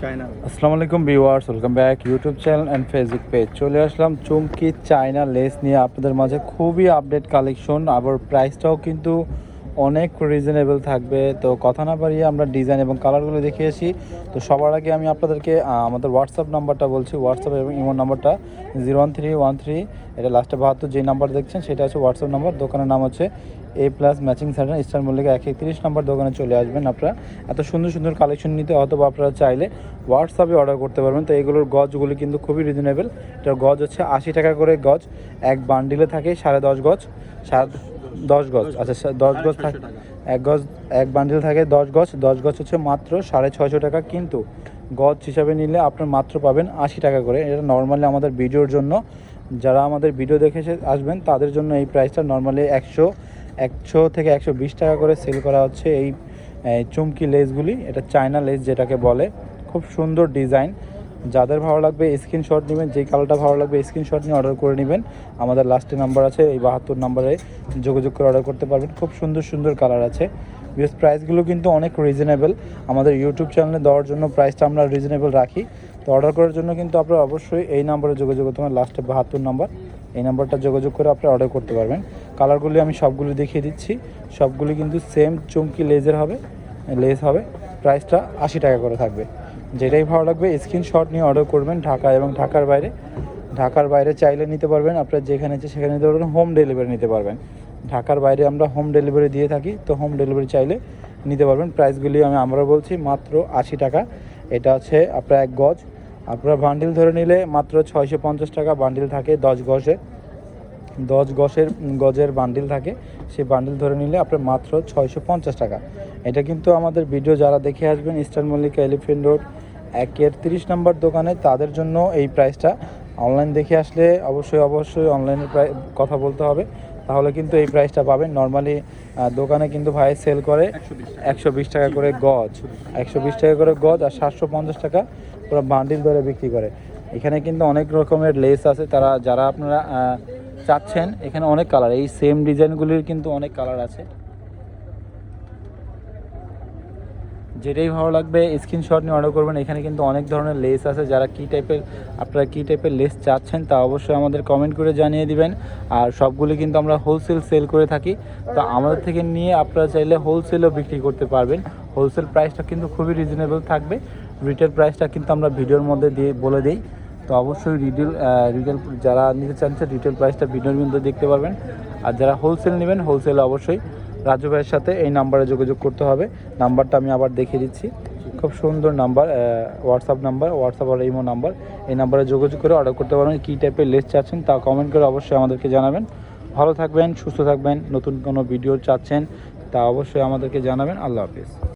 China. আসসালামু আলাইকুম viewers, welcome back YouTube channel and Facebook page. চলে আসলাম চুমকি চায়না লেস নিয়ে আপনাদের মাঝে। খুবই আপডেট কালেকশন, আবার প্রাইসটাও কিন্তু অনেক রিজনেবল থাকবে। তো কথা না বাড়িয়ে আমরা ডিজাইন এবং কালারগুলো দেখিয়েছি। তো সবার আগে আমি আপনাদেরকে আমাদের হোয়াটসঅ্যাপ নাম্বারটা বলছি। হোয়াটসঅ্যাপ এবং ইমো নাম্বারটা 01313, এটা লাস্টে 72 যে নাম্বার দেখছেন সেটা হচ্ছে হোয়াটসঅ্যাপ নাম্বার। দোকানের নাম হচ্ছে এ প্লাস ম্যাচিং সেন্টার, ইস্টার মল্লিকা 131 নম্বর দোকানে চলে আসবেন। আপনারা এত সুন্দর সুন্দর কালেকশন নিতে, অথবা আপনারা চাইলে হোয়াটসঅ্যাপে অর্ডার করতে পারবেন। তো এগুলোর গজগুলি কিন্তু খুবই রিজনেবল। এটার গজ হচ্ছে 80 টাকা করে গজ। এক বান্ডিলে থাকে 10.5 গজ, 10 গজ, আচ্ছা 10 গজ থাকে। এক বান্ডিল থাকে 10 গজ। 10 গজ হচ্ছে মাত্র 650 টাকা, কিন্তু গজ হিসাবে নিলে আপনার মাত্র পাবেন 80 টাকা করে। এটা নর্মালি আমাদের ভিডিওর জন্য, যারা আমাদের ভিডিও দেখে আসবেন তাদের জন্য এই প্রাইসটা নর্মালি 100 থেকে 120 টাকা করে সেল করা হচ্ছে এই চুমকি লেসগুলি। এটা চায়না লেস যেটাকে বলে। খুব সুন্দর ডিজাইন। যাদের ভালো লাগবে স্ক্রিনশট নেবেন, যেই কালারটা ভালো লাগবে স্ক্রিনশট নিয়ে অর্ডার করে নেবেন। আমাদের লাস্টে নাম্বার আছে, এই 72 নাম্বারে যোগাযোগ করে অর্ডার করতে পারবেন। খুব সুন্দর সুন্দর কালার আছে। বিকজ প্রাইসগুলো কিন্তু অনেক রিজনেবল। আমাদের ইউটিউব চ্যানেলে দেওয়ার জন্য প্রাইসটা আমরা রিজনেবল রাখি। তো অর্ডার করার জন্য কিন্তু আপনারা অবশ্যই এই নাম্বারে যোগাযোগ করতে পারেন, লাস্টে 72 নাম্বার, এই নাম্বারটা যোগাযোগ করে আপনারা অর্ডার করতে পারবেন। কালারগুলি আমি সবগুলি দেখিয়ে দিচ্ছি। সবগুলি কিন্তু সেম চুমকি লেস হবে। প্রাইসটা 80 টাকা করে থাকবে। যেটাই ভালো লাগবে স্ক্রিনশট নিয়ে অর্ডার করবেন। ঢাকা এবং ঢাকার বাইরে চাইলে নিতে পারবেন। আপনারা যেখানে আছে সেখানে নিতে পারবেন। হোম ডেলিভারি নিতে পারবেন। ঢাকার বাইরে আমরা হোম ডেলিভারি দিয়ে থাকি, তো হোম ডেলিভারি চাইলে নিতে পারবেন। প্রাইসগুলি আমরা বলছি মাত্র 80 টাকা। এটা হচ্ছে আপনার এক গজ। আপনারা বান্ডিল ধরে নিলে মাত্র 650 টাকা বান্ডিল থাকে। 10 গজের বান্ডিল থাকে। সেই বান্ডিল ধরে নিলে আপনার মাত্র 650 টাকা। এটা কিন্তু আমাদের ভিডিও যারা দেখে আসবেন ইস্টার্ন মল্লিকা এলিফেন্ট রোড 1-30 নম্বর দোকানে, তাদের জন্য এই প্রাইসটা। অনলাইন দেখে আসলে অবশ্যই অনলাইনের কথা বলতে হবে, তাহলে কিন্তু এই প্রাইসটা পাবেন। নর্মালি দোকানে কিন্তু ভাই সেল করে 120 টাকা করে গজ, 120 টাকা করে গজ, আর 750 টাকা পুরো বান্ডিল ধরে বিক্রি করে। এখানে কিন্তু অনেক রকমের লেস আছে, যারা আপনারা চাচ্ছেন। এখানে অনেক কালার, এই সেম ডিজাইনগুলির কিন্তু অনেক কালার আছে। যেটাই ভালো লাগবে স্ক্রিনশট নিয়ে অর্ডার করবেন। এখানে কিন্তু অনেক ধরনের লেস আছে। আপনারা কী টাইপের লেস চাচ্ছেন তা অবশ্যই আমাদের কমেন্ট করে জানিয়ে দিবেন। আর সবগুলি কিন্তু আমরা হোলসেল সেল করে থাকি। তো আমাদের থেকে নিয়ে আপনারা চাইলে হোলসেলও বিক্রি করতে পারবেন। হোলসেল প্রাইসটা কিন্তু খুবই রিজনেবল থাকবে। রিটেল প্রাইসটা কিন্তু আমরা ভিডিওর মধ্যে বলে দিই। তো অবশ্যই রিটেল যারা নিতে চাচ্ছেন রিটেল প্রাইসটা ভিডিওর মধ্যে দেখতে পারবেন। আর যারা হোলসেল নেবেন, হোলসেলে অবশ্যই রাজু ভাইয়ের সাথে এই নাম্বারে যোগাযোগ করতে হবে। নাম্বারটা আমি আবার দেখিয়ে দিচ্ছি। খুব সুন্দর নাম্বার, হোয়াটসঅ্যাপ আর ইমো নাম্বার। এই নাম্বারে যোগাযোগ করে অর্ডার করতে পারবেন। কী টাইপের লেস চাচ্ছেন তা কমেন্ট করে অবশ্যই আমাদেরকে জানাবেন। ভালো থাকবেন, সুস্থ থাকবেন। নতুন কোনো ভিডিও চাচ্ছেন তা অবশ্যই আমাদেরকে জানাবেন। আল্লাহ হাফিজ।